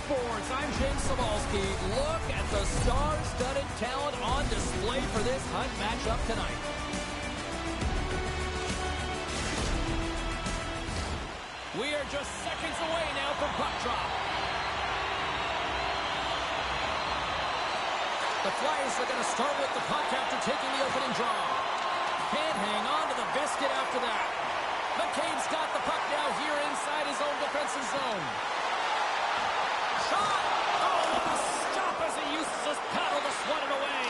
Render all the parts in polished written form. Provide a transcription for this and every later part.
Sports. I'm James Cebulski. Look at the star-studded talent on display for this Hunt matchup tonight. We are just seconds away now from puck drop. The Flyers are going to start with the puck after taking the opening draw. Can't hang on to the biscuit after that. McCabe's got the puck now here inside his own defensive zone. Shot! Oh, stop as he uses his paddle to swat it away.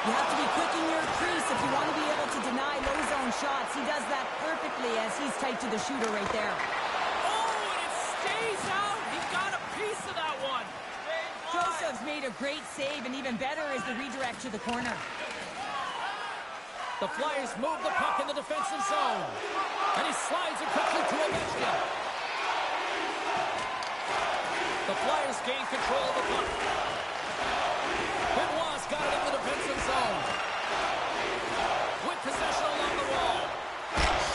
You have to be quick in your crease if you want to be able to deny low zone shots. He does that perfectly as he's tight to the shooter right there. Oh, and it stays out. He got a piece of that one. Joseph's made a great save, and even better is the redirect to the corner. The Flyers move the puck in the defensive zone. And he slides it quickly to Ovechkin. The Flyers gain control of the puck. Benoit's got it in the defensive zone. With possession along the wall.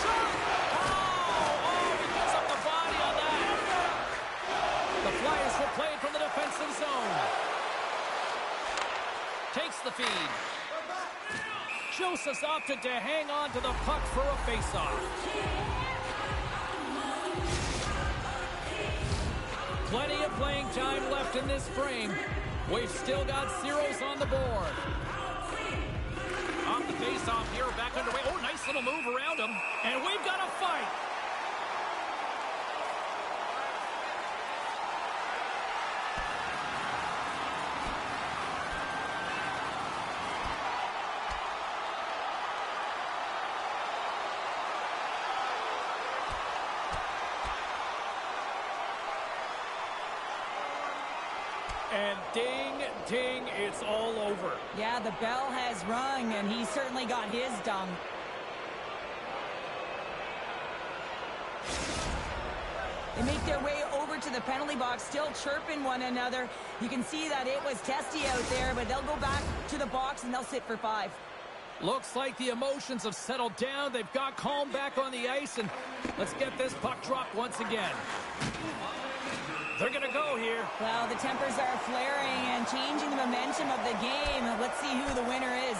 Shot! Oh, he gives up the body on that. The Flyers will play it from the defensive zone. Takes the feed. Joseph's opted to hang on to the puck for a face-off. Plenty of playing time left in this frame. We've still got zeros on the board. Off the face-off here, back underway. Oh, nice little move around him. And we've got a fight. And ding, ding, it's all over. Yeah, the bell has rung, and he certainly got his dung. They make their way over to the penalty box, still chirping one another. You can see that it was testy out there, but they'll go back to the box, and they'll sit for 5. Looks like the emotions have settled down. They've got calm back on the ice, and let's get this puck dropped once again. They're going to go here. Well, the tempers are flaring and changing the momentum of the game. Let's see who the winner is.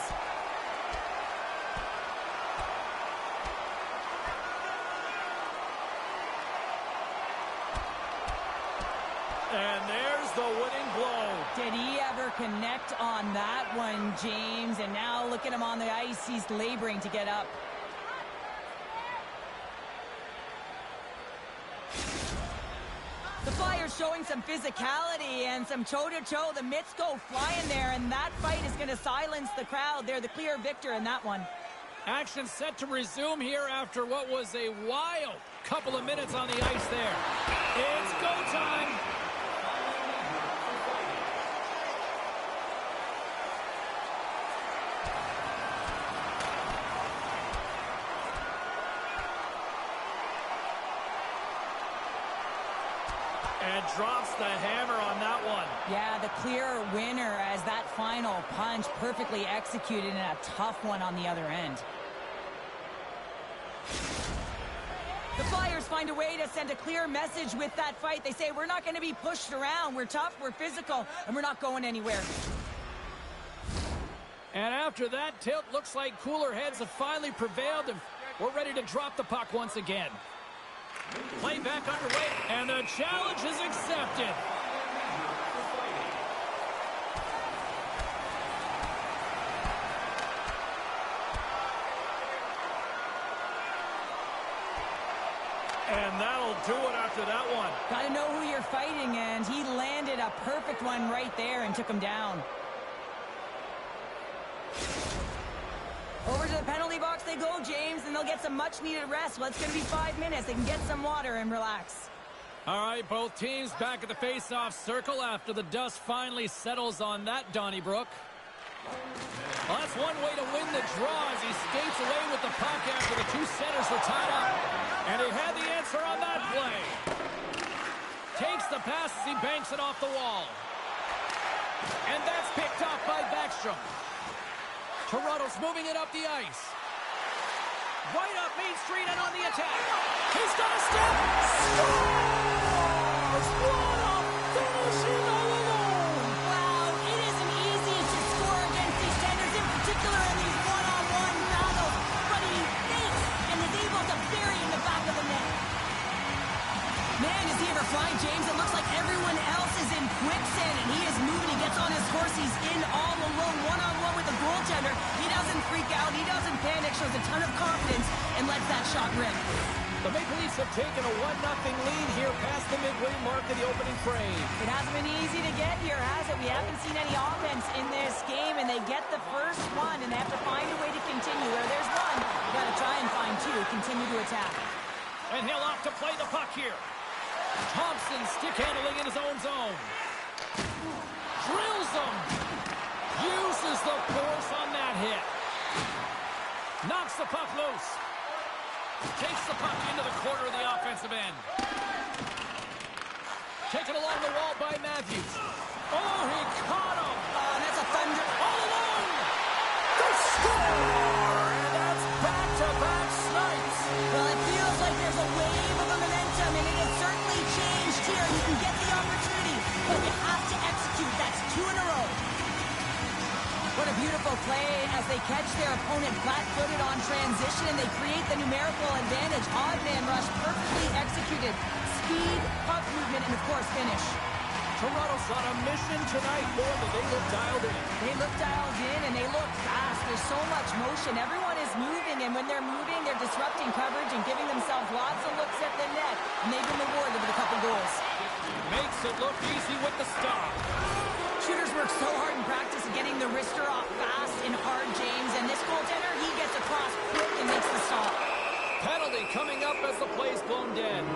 And there's the winning blow. Did he ever connect on that one, James? And now look at him on the ice. He's laboring to get up. The Flyers showing some physicality and some toe-to-toe. The mitts go flying there, and that fight is going to silence the crowd. They're the clear victor in that one. Action set to resume here after what was a wild couple of minutes on the ice there. It's go time. And drops the hammer on that one. Yeah, the clear winner as that final punch perfectly executed and a tough one on the other end. The Flyers find a way to send a clear message with that fight. They say, we're not going to be pushed around. We're tough, we're physical, and we're not going anywhere. And after that tilt, looks like cooler heads have finally prevailed, and we're ready to drop the puck once again. Play back underway, and the challenge is accepted. And that'll do it after that one. Got to know who you're fighting, and he landed a perfect one right there and took him down. Over to the penalty box they go, James, and they'll get some much-needed rest. Well, it's going to be 5 minutes. They can get some water and relax. All right, both teams back at the face-off circle after the dust finally settles on that Donnybrook. Well, that's one way to win the draw as he skates away with the puck after the two centers were tied up. And he had the answer on that play. Takes the pass as he banks it off the wall. And that's picked off by Backstrom. Toronto's moving it up the ice. Right up Main Street and on the attack. He's got a step. Scores! What a finishing all alone. Wow, it isn't easy to score against these tenders, in particular in these one-on-one battles. But he fakes and is able to bury in the back of the net. Man, is he ever flying, James? It looks like everyone else is in quicksand, and he is moving. He gets on his horse. He's in all alone, one-on-one with the goaltender. He doesn't freak out. He doesn't panic. Shows a ton of confidence and lets that shot rip. The Maple Leafs have taken a 1-0 lead here past the midway mark of the opening frame. It hasn't been easy to get here, has it? We haven't seen any offense in this game, and they get the first one, and they have to find a way to continue. Where there's one, you got to try and find two. Continue to attack. And he'll off to play the puck here. Thompson stick handling in his own zone. Drills him. Uses the force on that hit. Knocks the puck loose. Takes the puck into the corner of the offensive end. Taken along the wall by Matthews. Oh, he caught him. Oh, that's a thunder. All alone. The score! And that's back-to-back snipes. Well, it feels like there's a wave of momentum, and it has certainly changed here. You can get the opportunity, but you have to execute. That's 2 in a row. What a beautiful play as they catch their opponent flat-footed on transition, and they create the numerical advantage. Odd man rush, perfectly executed. Speed, puck movement, and of course, finish. Toronto's on a mission tonight, boy, but they look dialed in. They look dialed in, and they look fast. There's so much motion. Everyone is moving, and when they're moving, they're disrupting coverage and giving themselves lots of looks at the net, and they've been rewarded with a couple goals. Makes it look easy with the stop. Shooters work so hard in practice at getting the wrister off fast and hard, James, and this goaltender, he gets across quick and makes the stop. Penalty coming up as the play's blown dead.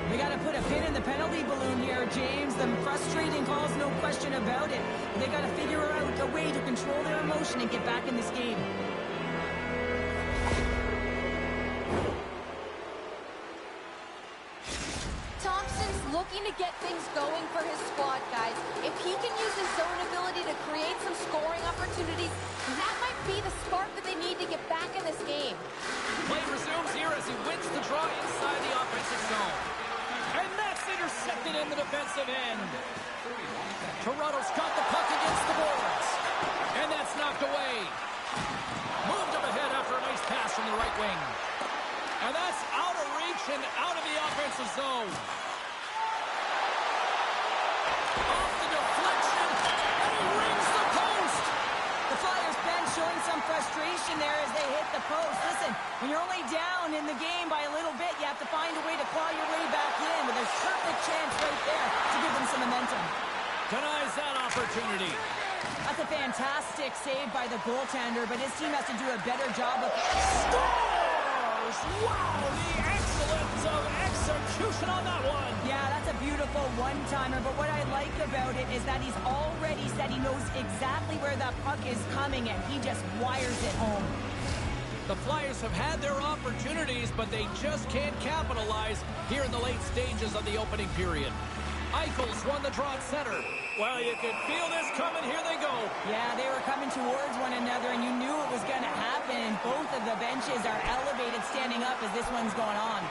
We got to put a pin in the penalty balloon here, James. The frustrating calls, no question about it. They got to figure out a way to control their emotion and get back in this game. Thompson's looking to get things going for his squad, guys. If he can use his zone ability to create some scoring opportunities, that might be the spark that they need to get back in this game. Play resumes here as he wins the draw inside the offensive zone. And that's intercepted in the defensive end. Toronto's got the puck against the boards. And that's knocked away. Moved up ahead after a nice pass from the right wing. And that's out of reach and out of the offensive zone. Off the deflection, and he rings the post. The Flyers bench showing some frustration there as they hit the post. Listen, when you're only down in the game by a little bit, you have to find a way to claw your way back in. But there's a perfect chance right there to give them some momentum. Denies that opportunity. That's a fantastic save by the goaltender, but his team has to do a better job of... Wow, the excellence of execution on that one. Yeah, that's a beautiful one-timer, but what I like about it is that he's already said he knows exactly where that puck is coming, and he just wires it home. The Flyers have had their opportunities, but they just can't capitalize here in the late stages of the opening period. Eichel's won the draw at center. Well, you can feel this coming. Here they go. Yeah, they were coming towards one another, and you knew it was going to happen. Both of the benches are elevated standing up as this one's going on.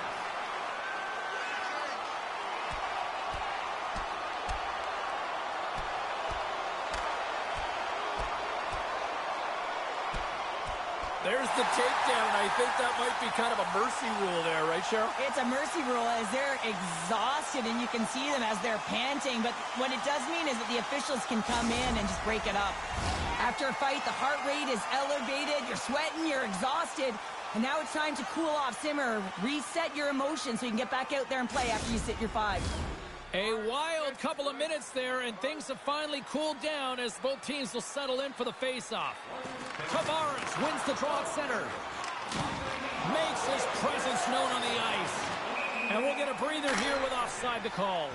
There's the takedown. I think that might be kind of a mercy rule there, right, Cheryl? It's a mercy rule as they're exhausted, and you can see them as they're panting. But what it does mean is that the officials can come in and just break it up. After a fight, the heart rate is elevated. You're sweating. You're exhausted. And now it's time to cool off, simmer, reset your emotions so you can get back out there and play after you sit your 5. A wild couple of minutes there, and things have finally cooled down as both teams will settle in for the face-off. Tavares wins the draw at center. Makes his presence known on the ice. And we'll get a breather here with offside to call.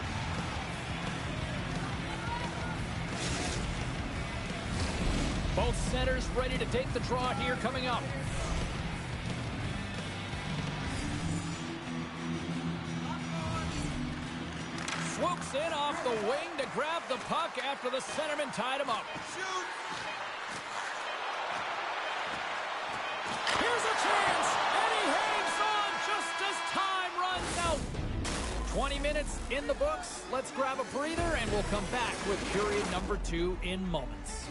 Both centers ready to take the draw here coming up. Swoops in off the wing to grab the puck after the centerman tied him up. Shoot! Here's a chance, and he hangs on just as time runs out. 20 minutes in the books. Let's grab a breather, and we'll come back with period number 2 in moments.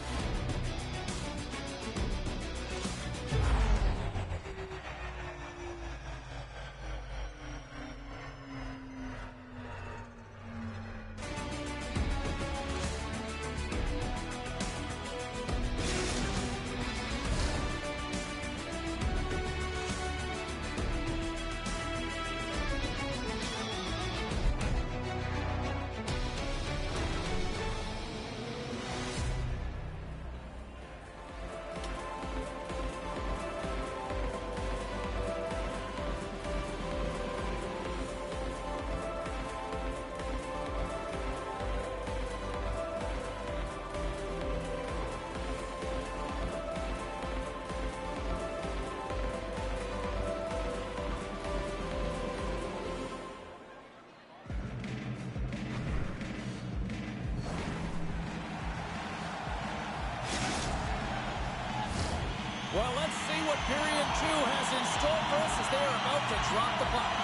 Well, let's see what period 2 has in store for us as they are about to drop the puck.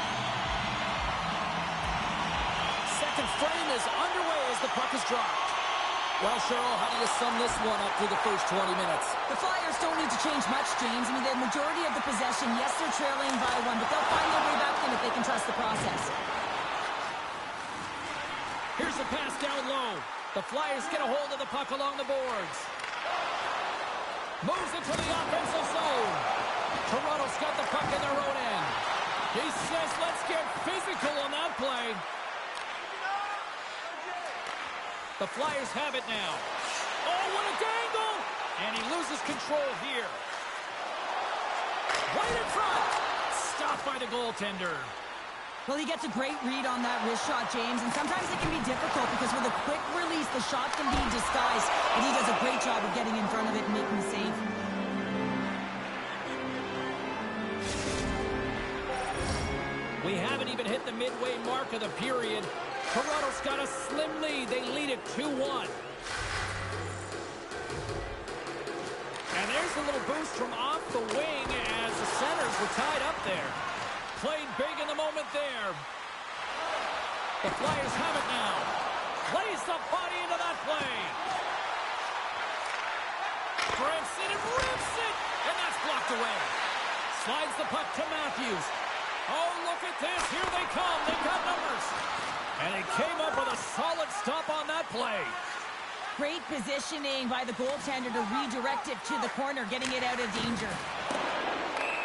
Second frame is underway as the puck is dropped. Well, Cheryl, how do you sum this one up through the first 20 minutes? The Flyers don't need to change much, James. I mean, the majority of the possession, yes, they're trailing by 1, but they'll find their way back in if they can trust the process. Here's a pass down low. The Flyers get a hold of the puck along the boards. Moves it to the offensive zone. Toronto's got the puck in their own end. He says, let's get physical on that play. The Flyers have it now. Oh, what a dangle! And he loses control here. Right in front. Stopped by the goaltender. Well, he gets a great read on that wrist shot, James, and sometimes it can be difficult because with a quick release, the shot can be disguised, and he does a great job of getting in front of it and making the save. We haven't even hit the midway mark of the period. Toronto's got a slim lead. They lead it 2-1. And there's a little boost from off the wing as the centers were tied up there. Played big in the moment there. The Flyers have it now. Plays the body into that play. Grips it and rips it. And that's blocked away. Slides the puck to Matthews. Oh, look at this. Here they come. They've got numbers. And he came up with a solid stop on that play. Great positioning by the goaltender to redirect it to the corner, getting it out of danger.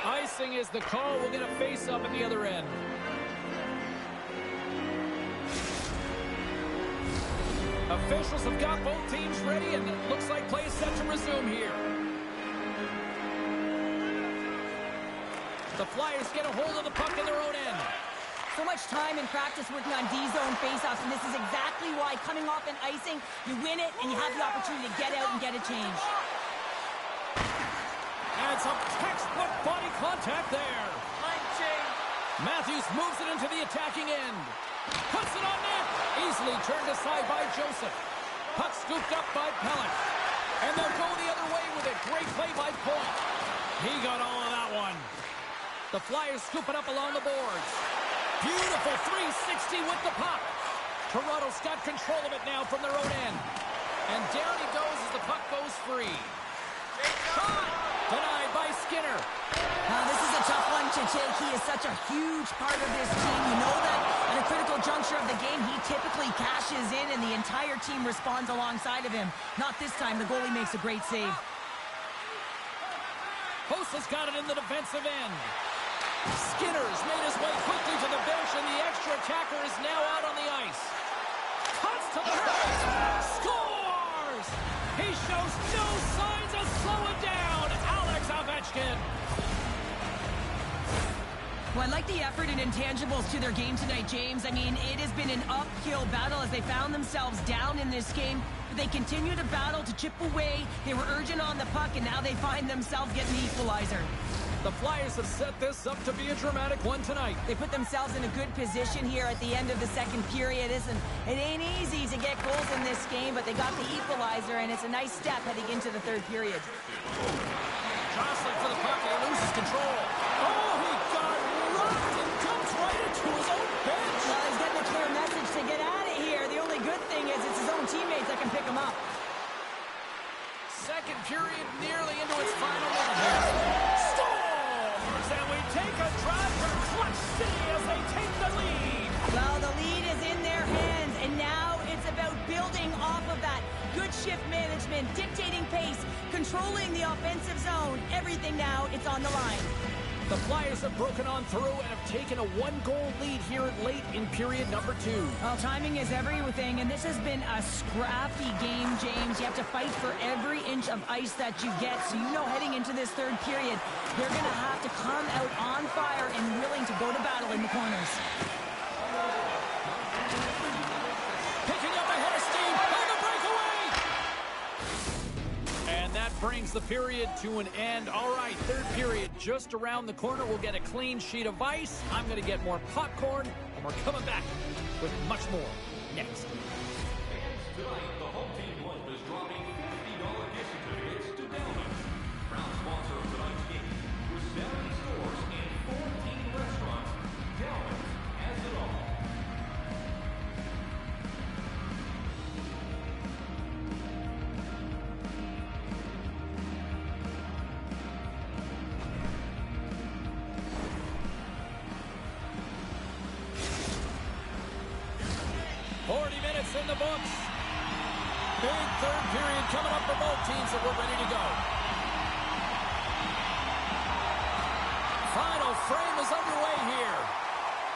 Icing is the call. We'll get a face-up at the other end. Officials have got both teams ready, and it looks like play is set to resume here. The Flyers get a hold of the puck in their own end. So much time in practice working on D-zone faceoffs, and this is exactly why coming off an icing, you win it, and you have the opportunity to get out and get a change. And some textbook body contact there. Matthews moves it into the attacking end. Puts it on net. Easily turned aside by Joseph. Puck scooped up by Pellet. And they'll go the other way with it. Great play by Point. He got all of that one. The Flyers scoop it up along the boards. Beautiful 360 with the puck. Toronto's got control of it now from their own end. And down he goes as the puck goes free. Shot! Denied by Skinner. Now, this is a tough one to take. He is such a huge part of this team. You know that at a critical juncture of the game, he typically cashes in, and the entire team responds alongside of him. Not this time. The goalie makes a great save. Hosa's got it in the defensive end. Skinner's made his way quickly to the bench, and the extra attacker is now out on the ice. Cuts to the rim. Scores! He shows no signs of slowing down. Alex Ovechkin. Well, I like the effort and intangibles to their game tonight, James. I mean, it has been an uphill battle as they found themselves down in this game. But they continue to battle to chip away. They were urgent on the puck, and now they find themselves getting the equalizer. The Flyers have set this up to be a dramatic one tonight. They put themselves in a good position here at the end of the second period. It ain't easy to get goals in this game, but they got the equalizer, and it's a nice step heading into the third period. Jostling for the puck, and he loses control. Oh, he got rocked and dumps right into his own bench. Well, he's getting a shift management, dictating pace, controlling the offensive zone. Everything now, it's on the line. The Flyers have broken on through and have taken a one-goal lead here late in period number 2. Well, timing is everything, and this has been a scrappy game, James. You have to fight for every inch of ice that you get, so you know heading into this third period, they're going to have to come out on fire and willing to go to battle in the corners. Picking up a head of steam on the breakaway! And that brings the period to an end. All right, third period just around the corner. We'll get a clean sheet of ice. I'm going to get more popcorn, and we're coming back with much more next. Tonight, the home team is dropping $50 gift certificates to Delman. Proud sponsor of tonight's game. With 70 stores and 14 restaurants, Delman has it all. In the books. Big third period coming up for both teams, and we're ready to go. Final frame is underway here.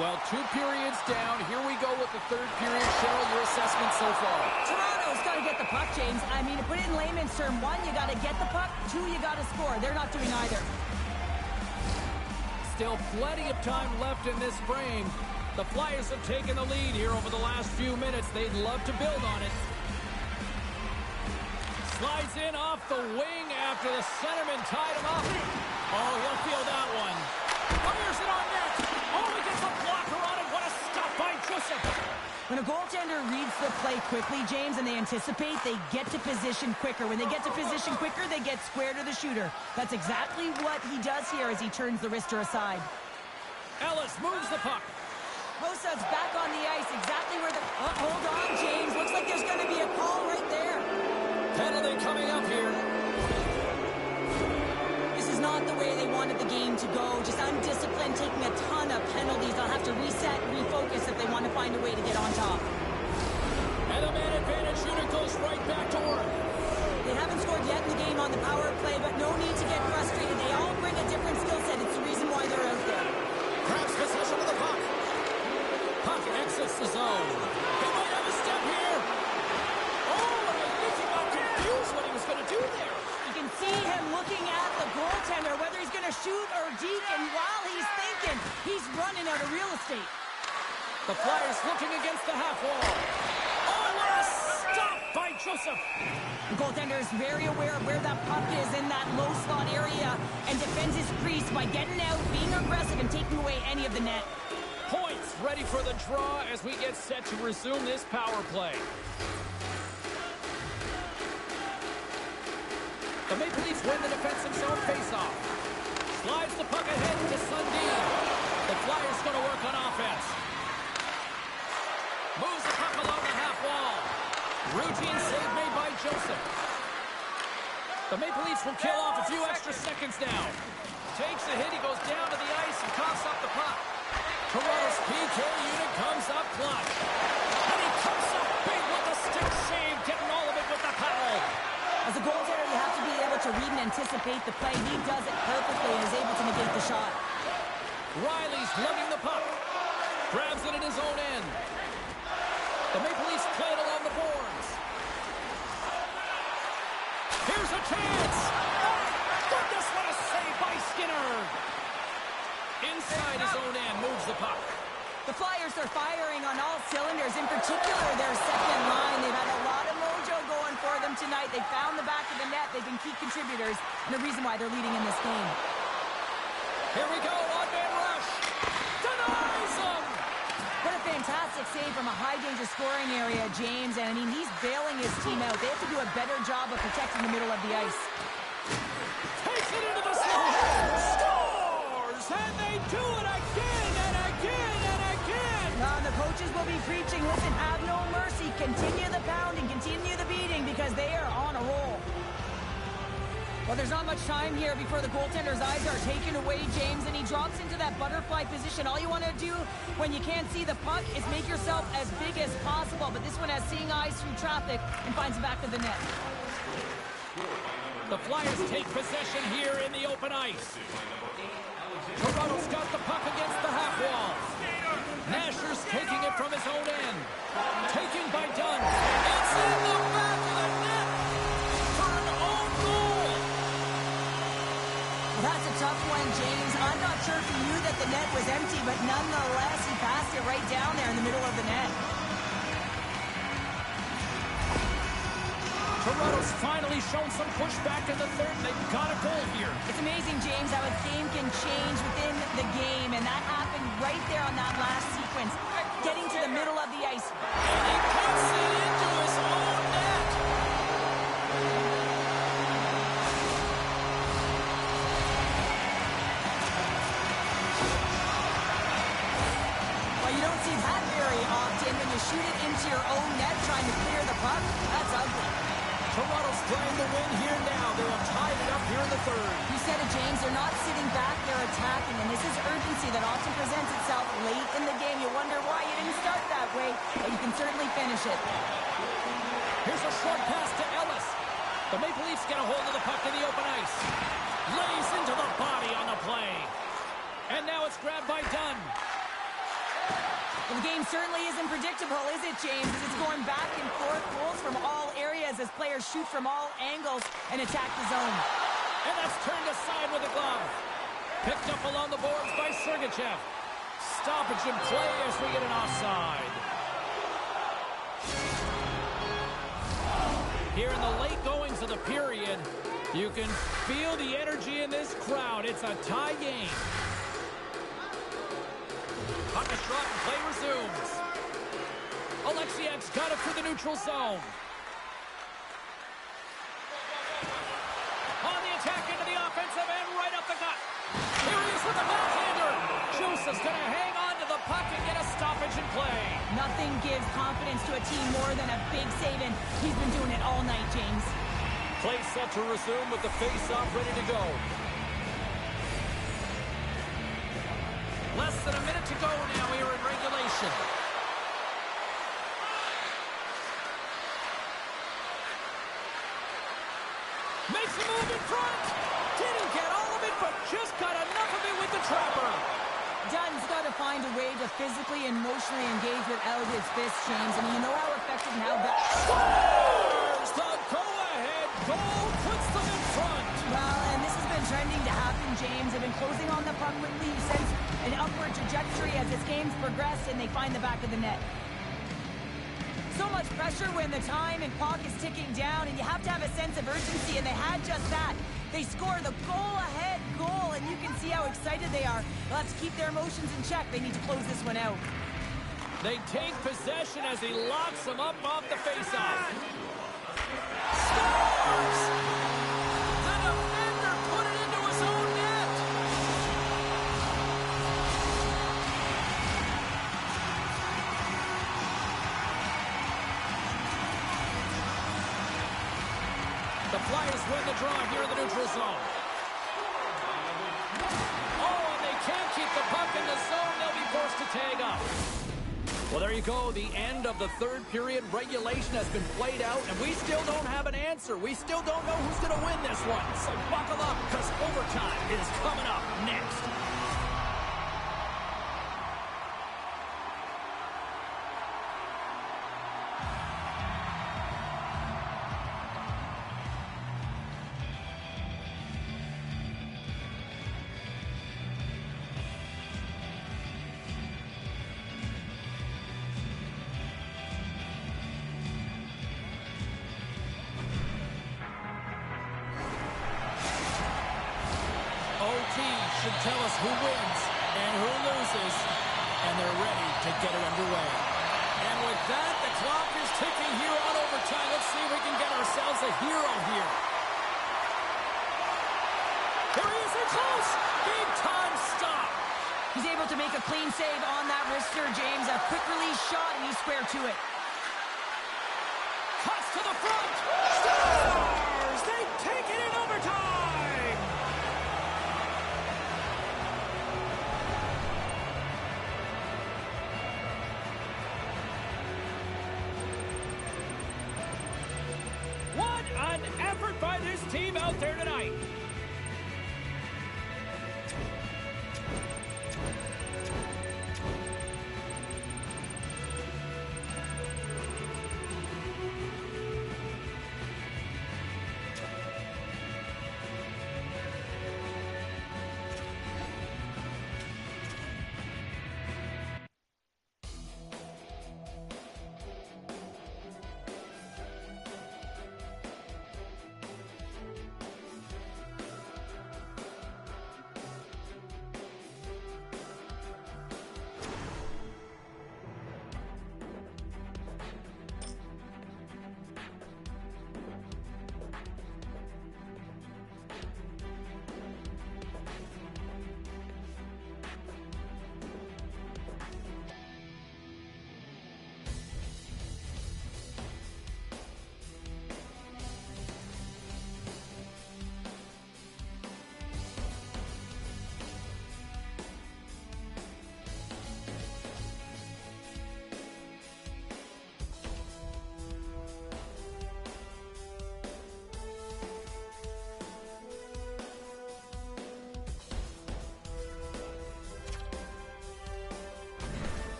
Well, 2 periods down. Here we go with the third period. Cheryl, your assessment so far? Toronto's got to get the puck, James. I mean, to put it in layman's term, 1, you got to get the puck. 2, you got to score. They're not doing either. Still plenty of time left in this frame. The Flyers have taken the lead here over the last few minutes. They'd love to build on it. Slides in off the wing after the centerman tied him up. Oh, he'll feel that one. Fires it on net. Oh, he gets a blocker on it. What a stop by Joseph. When a goaltender reads the play quickly, James, and they anticipate, they get to position quicker. When they get to position quicker, they get square to the shooter. That's exactly what he does here as he turns the wrister aside. Ellis moves the puck. Hosak's back on the ice, exactly where the... Oh, hold on, James. Looks like there's going to be a call right there. Penalty coming up here. This is not the way they wanted the game to go. Just undisciplined, taking a ton of penalties. They'll have to reset, refocus if they want to find a way to get on top. And the man advantage unit goes right back to work. They haven't scored yet in the game on the power play, but no need to get frustrated. They all bring a different skill set. It's the reason why they're out there. Grabs possession of the puck. Puck exits the zone. He might have a step here. Oh, and I think he got confused what he was going to do there. You can see him looking at the goaltender, whether he's going to shoot or deke, and while he's thinking, he's running out of real estate. The Flyers looking against the half wall. Oh, what a stop by Joseph. The goaltender is very aware of where that puck is in that low slot area and defends his crease by getting out, being aggressive, and taking away any of the net. Points ready for the draw as we get set to resume this power play. The Maple Leafs win the defensive zone faceoff. Slides the puck ahead to Sundin. The Flyers going to work on offense. Moves the puck along the half wall. Routine save made by Joseph. The Maple Leafs will kill off a few extra seconds now. Takes the hit, he goes down to the ice and coughs up the puck. Toronto's PK unit comes up clutch. And he comes up big with the stick save, getting all of it with the paddle. As a goaltender, you have to be able to read and anticipate the play. He does it perfectly and is able to negate the shot. Riley's lugging the puck. Grabs it in his own end. The Maple Leafs play it along the boards. Here's a chance. Oh, goodness, what a save by Skinner. Inside his own end, moves the puck. The Flyers are firing on all cylinders, in particular their second line. They've had a lot of mojo going for them tonight. They found the back of the net. They've been key contributors and the reason why they're leading in this game. Here we go, one-man rush. Denies him. What a fantastic save from a high-danger scoring area, James. And, I mean, he's bailing his team out. They have to do a better job of protecting the middle of the ice. Takes it into the zone. Scores! And they do it again and again and again. The coaches will be preaching, listen, have no mercy. Continue the pounding, continue the beating, because they are on a roll. Well, there's not much time here before the goaltender's eyes are taken away, James, and he drops into that butterfly position. All you want to do when you can't see the puck is make yourself as big as possible, but this one has seeing eyes through traffic and finds the back of the net. The Flyers take possession here in the open ice. Toronto's got the puck against the half wall. Nasher's taking it from his own end. Taken by Dunn. It's in the back of the net for an own goal. Well, that's a tough one, James. I'm not sure if he knew that the net was empty, but nonetheless, he passed it right down there in the middle of the net. Toronto's finally shown some pushback in the third. They've got a goal here. It's amazing, James, how a game can change within the game, and that happened right there on that last sequence, getting to the middle of the ice. And he puts it into his own net. Well, you don't see that very often when you shoot it into your own net trying to clear the puck. That's ugly. Toronto's trying to win here now. They have tied it up here in the third. You said it, James. They're not sitting back. They're attacking, and this is urgency that often presents itself late in the game. You wonder why you didn't start that way, but you can certainly finish it. Here's a short pass to Ellis. The Maple Leafs get a hold of the puck in the open ice. Lays into the body on the play. And now it's grabbed by Dunn. Well, the game certainly isn't predictable, is it, James? As it's going back and forth, goals from all areas as players shoot from all angles and attack the zone. And that's turned aside with a glove. Picked up along the boards by Sergachev. Stoppage in play as we get an offside. Here in the late goings of the period, you can feel the energy in this crowd. It's a tie game. Puck is shot and play resumes. Alexiak's got it through the neutral zone. On the attack into the offensive end, right up the gut. Here he is with the backhander. Joseph's going to hang on to the puck and get a stoppage in play. Nothing gives confidence to a team more than a big save, and he's been doing it all night, James. Play set to resume with the face-off ready to go. Less than a minute to go now here in regulation. Makes a move in front. Didn't get all of it, but just got enough of it with the trapper. Dunn's got to find a way to physically and emotionally engage without his fists, James. I mean, you know how effective and how bad... Scores! The go-ahead goal puts them in front. Well, and this has been trending to happen, James. They've been closing on the puck quickly since an upward trajectory as this game's progressed, and they find the back of the net. So much pressure when the time and clock is ticking down, and you have to have a sense of urgency, and they had just that. They score the goal-ahead goal, and you can see how excited they are. They'll have to keep their emotions in check. They need to close this one out. They take possession as he locks them up off the faceoff. Scores! The defender put it into his own net. The Flyers win the draw here in the neutral zone. Oh, and they can't keep the puck in the zone. They'll be forced to tag up. Well, there you go. The end of the third period. Regulation has been played out, and we still don't have an answer. We still don't know who's going to win this one. So buckle up, because overtime is coming up next. Should tell us who wins and who loses, and they're ready to get it underway. And with that, the clock is ticking here on overtime. Let's see if we can get ourselves a hero here. Here he is, in close. Big time stop. He's able to make a clean save on that wrister, James. A quick release shot, and he's square to it. Cuts to the front. Stars! They take it in overtime. there tonight.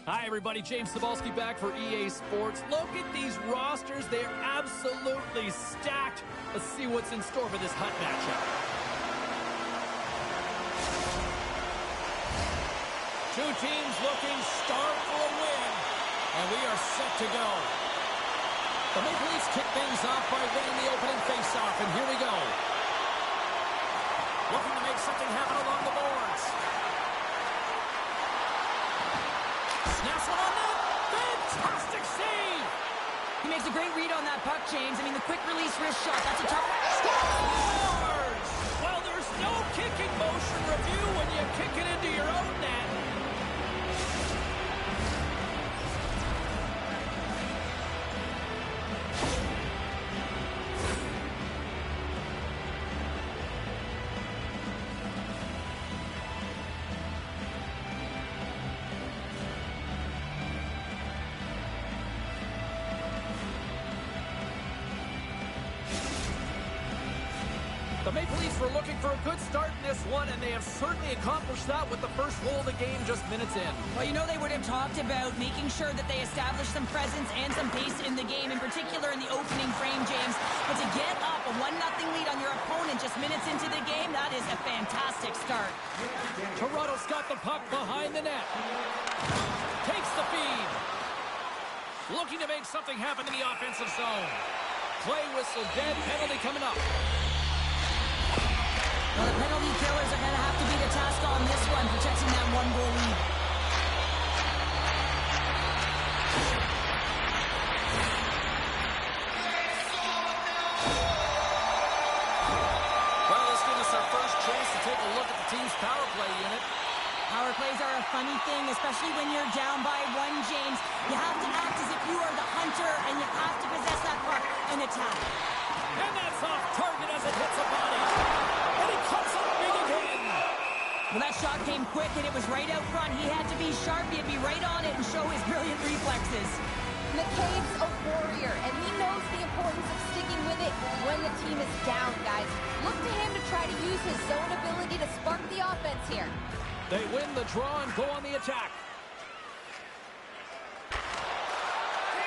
Hi, everybody. James Cebulski back for EA Sports. Look at these rosters. They're absolutely stacked. Let's see what's in store for this hot matchup. Two teams looking starved for a win, and we are set to go. The Maple Leafs kick things off by winning the opening faceoff, and here we go. Looking to make something happen along the boards. Snaps one on net. Fantastic save. He makes a great read on that puck, James. I mean, the quick release wrist shot, that's a tough one. Scores! Well, there's no kicking motion review when you kick it into your own net. The Maple Leafs were looking for a good start in this one, and they have certainly accomplished that with the first goal of the game just minutes in. Well, you know they would have talked about making sure that they establish some presence and some pace in the game, in particular in the opening frame, James. But to get up a 1-0 lead on your opponent just minutes into the game, that is a fantastic start. Toronto's got the puck behind the net. Takes the feed. Looking to make something happen in the offensive zone. Play whistle dead, penalty coming up. Well, the penalty killers are going to have to beat a task on this one, protecting that 1-goal lead. Well, this gives us our first chance to take a look at the team's power play unit. Power plays are a funny thing, especially when you're down by 1, James. You have to act as if you are the hunter, and you have to possess that puck and attack. And that's off target as it hits a body. And it comes up big again. Well, that shot came quick, and it was right out front. He had to be sharp. He had to be right on it and show his brilliant reflexes. McCabe's a warrior, and he knows the importance of sticking with it when the team is down, guys. Look to him to try to use his zone ability to spark the offense here. They win the draw and go on the attack.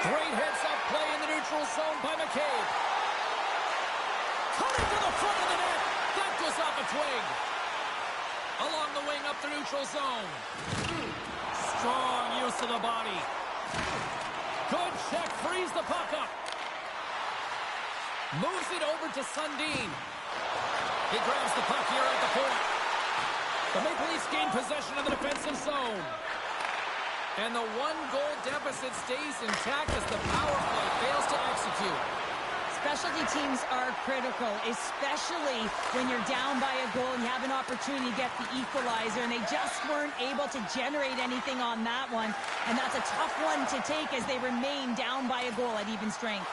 Great heads-up play in the neutral zone by McCabe. Cutting to the front of the net. That goes off a twig. Along the wing up the neutral zone. Strong use of the body. Good check. Frees the puck up. Moves it over to Sundin. He grabs the puck here at the point. The Maple Leafs gain possession of the defensive zone. And the 1-goal deficit stays intact as the power play fails to execute. Specialty teams are critical, especially when you're down by a goal and you have an opportunity to get the equalizer, and they just weren't able to generate anything on that one. And that's a tough one to take as they remain down by a goal at even strength.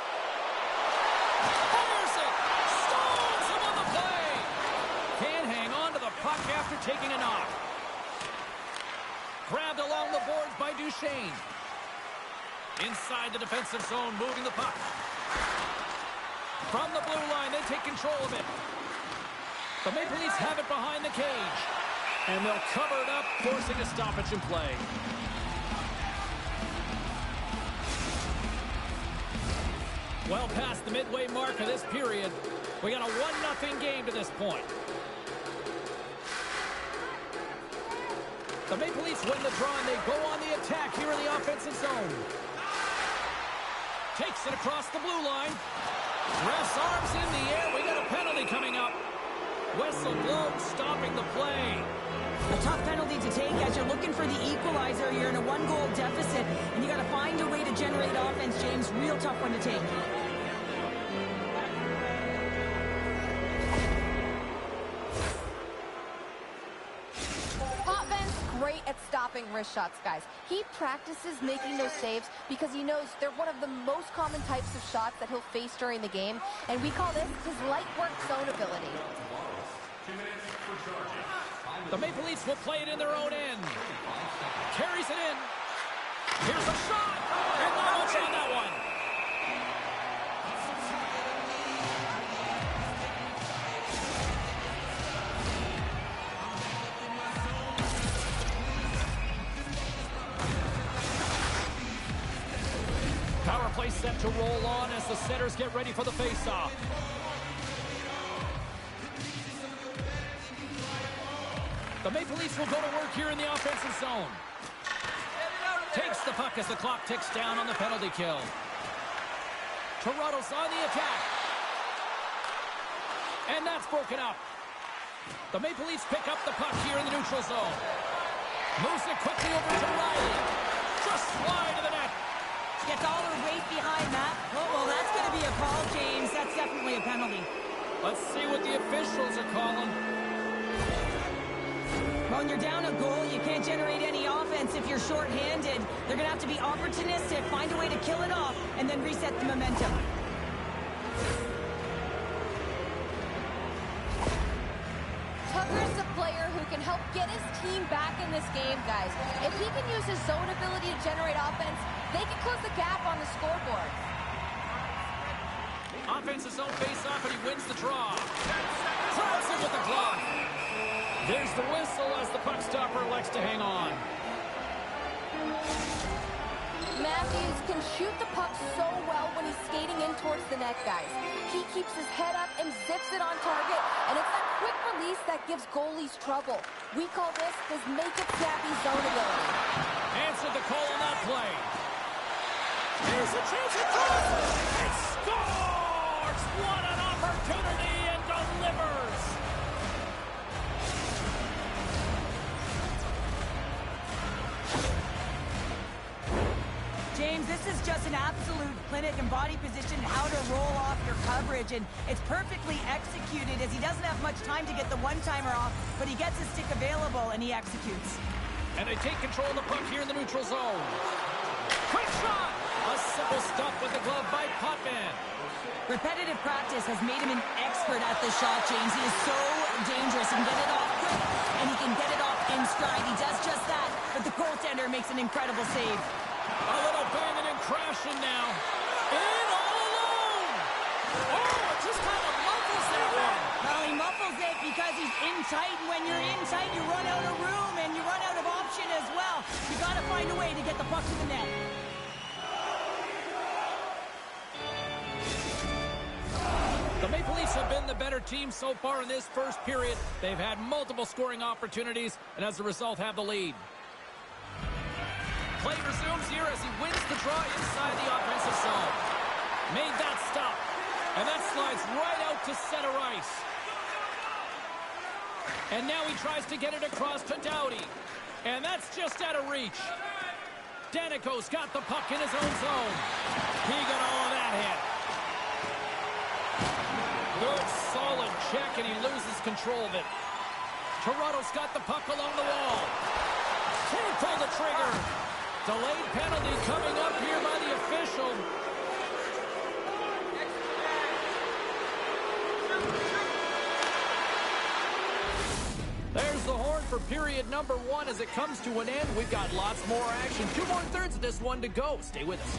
Fires it! Stalls him on the play! Can't hang on to the puck after taking a knock. Grabbed along the boards by Duchesne. Inside the defensive zone, moving the puck. From the blue line, they take control of it. The Maple Leafs have it behind the cage. And they'll cover it up, forcing a stoppage in play. Well past the midway mark of this period, we got a 1-0 game to this point. The Maple Leafs win the draw, and they go on the attack here in the offensive zone. Takes it across the blue line. Ref's arms in the air. We got a penalty coming up. Whistle blown, stopping the play. A tough penalty to take as you're looking for the equalizer. You're in a 1-goal deficit, and you got to find a way to generate offense, James. Real tough one to take. Great at stopping wrist shots, guys. He practices making those saves because he knows they're one of the most common types of shots that he'll face during the game, and we call this his light work zone ability. The Maple Leafs will play it in their own end. Carries it in. Here's a shot, and not much on that one. Power play set to roll on as the setters get ready for the faceoff. The Maple Leafs will go to work here in the offensive zone. Takes the puck as the clock ticks down on the penalty kill. Toronto's on the attack. And that's broken up. The Maple Leafs pick up the puck here in the neutral zone. Moves it quickly over to Riley. Just slide to the net. Gets all her weight behind that. Oh, well, that's going to be a call, James. That's definitely a penalty. Let's see what the officials are calling. Well, when you're down a goal, you can't generate any offense if you're shorthanded. They're going to have to be opportunistic, find a way to kill it off, and then reset the momentum. Tucker's the player who can help get his team back in this game, guys. If he can use his zone ability to generate offense, they can close the gap on the scoreboard. Offensive zone face-off, and he wins the draw. Traps him with the glove. There's the whistle as the puck stopper elects to hang on. Matthews can shoot the puck so well when he's skating in towards the net, guys. He keeps his head up and zips it on target, and it's that quick release that gives goalies trouble. We call this his make-it-snappy zone ability. Answered the call on that play. Here's a chance to cross and scores! What an opportunity, and delivers! James, this is just an absolute clinic in body position, how to roll off your coverage, and it's perfectly executed as he doesn't have much time to get the one-timer off, but he gets his stick available and he executes. And they take control of the puck here in the neutral zone. Quick shot! A simple stop with the glove by Potvin. Repetitive practice has made him an expert at the shot, James. He is so dangerous. He can get it off quick, and he can get it off in stride. He does just that, but the goaltender makes an incredible save. A little banging and crashing now. In all alone! Oh, it just kind of muffles that one. Well, he muffles it because he's in tight, and when you're in tight, you run out of room, and you run out of option as well. You got to find a way to get the puck to the net. The Maple Leafs have been the better team so far in this first period. They've had multiple scoring opportunities, and as a result, have the lead. Play resumes here as he wins the draw inside the offensive zone. Made that stop, and that slides right out to center ice. And now he tries to get it across to Doughty, and that's just out of reach. Danico's got the puck in his own zone. He got all of that hit. Good, solid check, and he loses control of it. Toronto's got the puck along the wall. Can't pull the trigger. Delayed penalty coming up here by the official. There's the horn for period number 1 as it comes to an end. We've got lots more action. 2 more thirds of this one to go. Stay with us.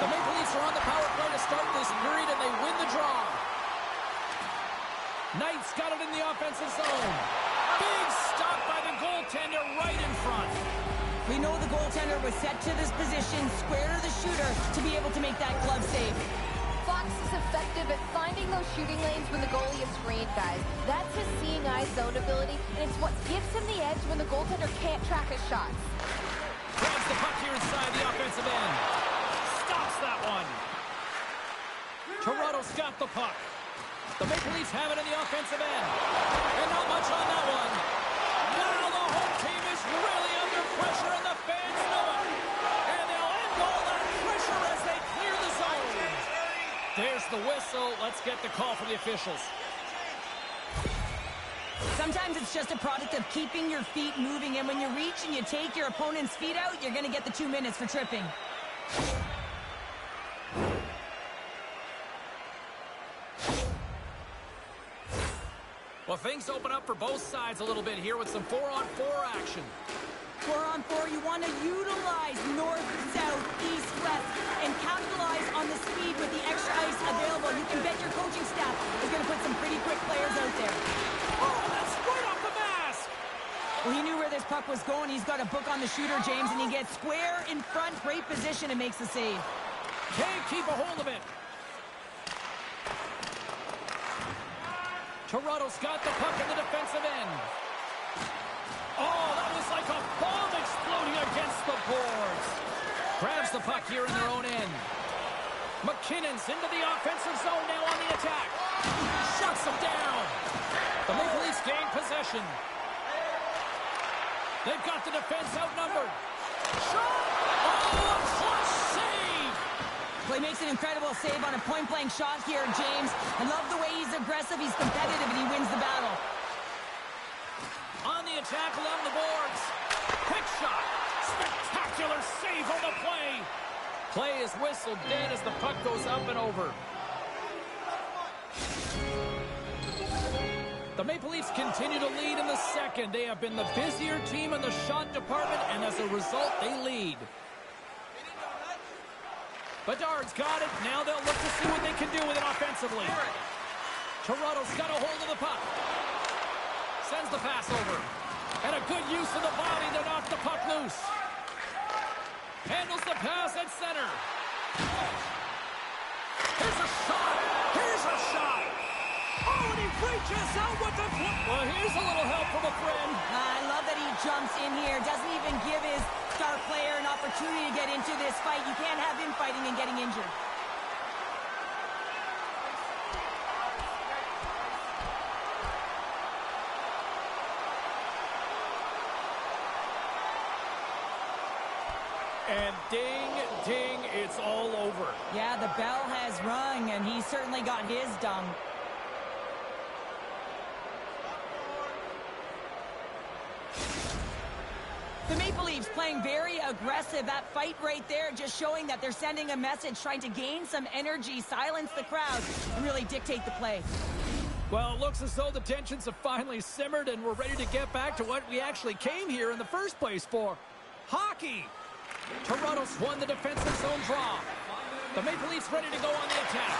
The Maple Leafs are on the power play to start this period, and they win the draw. Knight's got it in the offensive zone. Big stop by the goaltender right in front. We know the goaltender was set to this position, square to the shooter, to be able to make that glove save. Fox is effective at finding those shooting lanes when the goalie is screened, guys. That's his seeing eye zone ability, and it's what gives him the edge when the goaltender can't track his shots. Grabs the puck here inside the offensive end. Stops that one. Toronto's got the puck. The Maple Leafs have it in the offensive end. And not much on that one. Now the home team is really under pressure, and the fans know it. And they'll end all that pressure as they clear the zone. There's the whistle. Let's get the call from the officials. Sometimes it's just a product of keeping your feet moving, and when you reach and you take your opponent's feet out, you're going to get the 2 minutes for tripping. Well, things open up for both sides a little bit here with some 4-on-4 action. 4-on-4, you want to utilize north, south, east, west, and capitalize on the speed with the extra ice available. You can bet your coaching staff is going to put some pretty quick players out there. Oh, that's right off the mask! Well, he knew where this puck was going. He's got a book on the shooter, James, and he gets square in front. Great position and makes the save. Can't keep a hold of it. Toronto's got the puck in the defensive end. Oh, that was like a bomb exploding against the boards. Grabs the puck here in their own end. McKinnon's into the offensive zone now on the attack. Shuts him down. The Maple Leafs gain possession. They've got the defense outnumbered. Shot! Oh, a clutch save! Well, he makes an incredible save on a point-blank shot here, James. I love the way he's aggressive, he's competitive, and he wins the battle. On the attack along the boards. Quick shot. Spectacular save on the play. Play is whistled dead as the puck goes up and over. The Maple Leafs continue to lead in the second. They have been the busier team in the shot department, and as a result, they lead. Bedard's got it. Now they'll look to see what they can do with it offensively. Toronto's got a hold of the puck. Sends the pass over. And a good use of the body to knock the puck loose. Handles the pass at center. Here's a shot. Here's a shot. Oh, and he reaches out with the... Well, here's a little help from a friend. I love that he jumps in here. Doesn't even give his star player an opportunity to get into this fight. You can't have him fighting and getting injured. And ding, ding, it's all over. Yeah, the bell has rung, and he certainly got his done. The Maple Leafs playing very aggressive. That fight right there just showing that they're sending a message, trying to gain some energy, silence the crowd, and really dictate the play. Well, it looks as though the tensions have finally simmered and we're ready to get back to what we actually came here in the first place for. Hockey! Toronto's won the defensive zone draw. The Maple Leafs ready to go on the attack.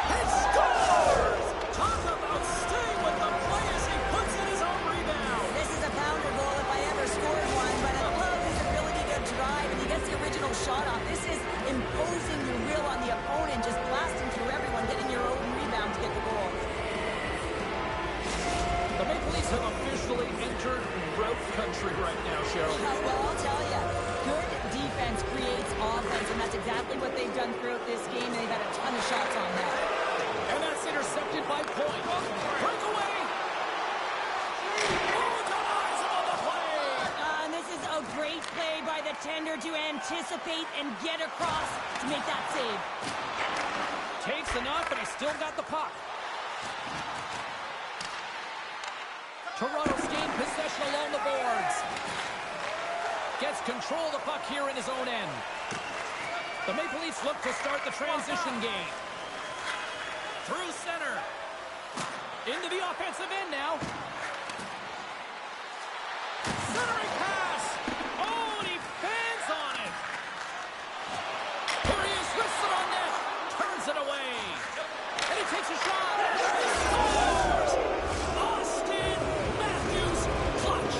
He scores! Talk about staying with the play as he puts in his own rebound. This is a pounder goal if I ever scored one, but I love his ability to drive, and he gets the original shot off. This is imposing your will on the opponent, just blasting through everyone, getting your own rebound to get the goal. The Maple Leafs have officially entered route country right now, Cheryl. Well, I'll tell you, good defense creates offense, and that's exactly what they've done throughout this game, and they've had a ton of shots on that. And that's intercepted by Point. Breakaway! Oh, denies him on the play! And this is a great play by the tender to anticipate and get across to make that save. Takes the knock, but he's still got the puck. Toronto's gained possession along the boards. Gets control of the puck here in his own end. The Maple Leafs look to start the transition game. Through center. Into the offensive end now. Centering pass. Oh, and he fans on it. Here he is, wrists it on net. Turns it away. And he takes a shot. He scores! Austin Matthews clutch.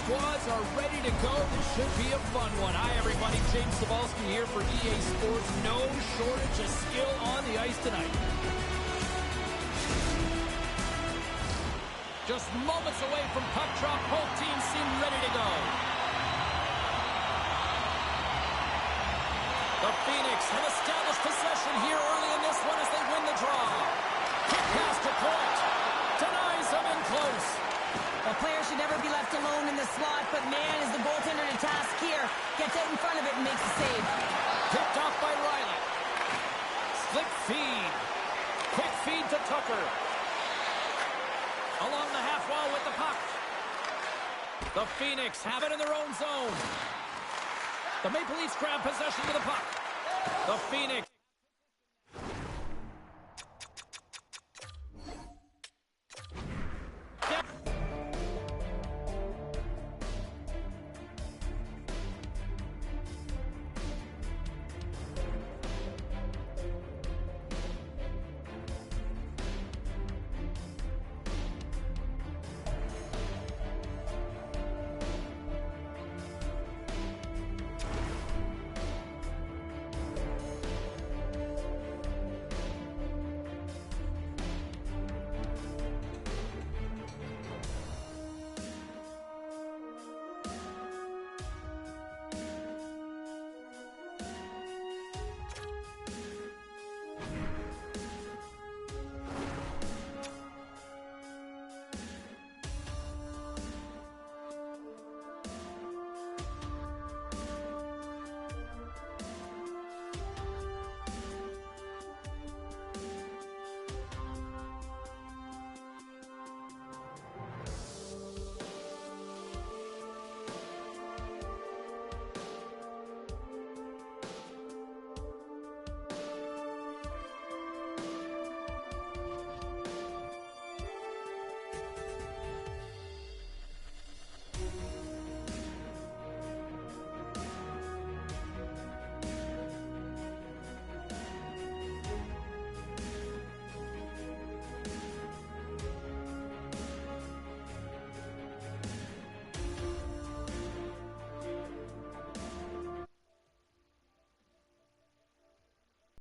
squads are ready to go. This should be a fun one. Hi, everybody. James Cebulski here for EA Sports. No shortage of skill on the ice tonight. Just moments away from puck drop. Both teams seem ready to go. The Phoenix have established possession here early in this one as they win the draw. Quick pass to Point. Denies them in close. A player should never be left alone in the slot, but man, is the goaltender to task here. Gets out in front of it and makes the save. Picked off by Riley. Slick feed. Quick feed to Tucker. Along the half wall with the puck. The Phoenix have it in their own zone. The Maple Leafs grab possession with the puck. The Phoenix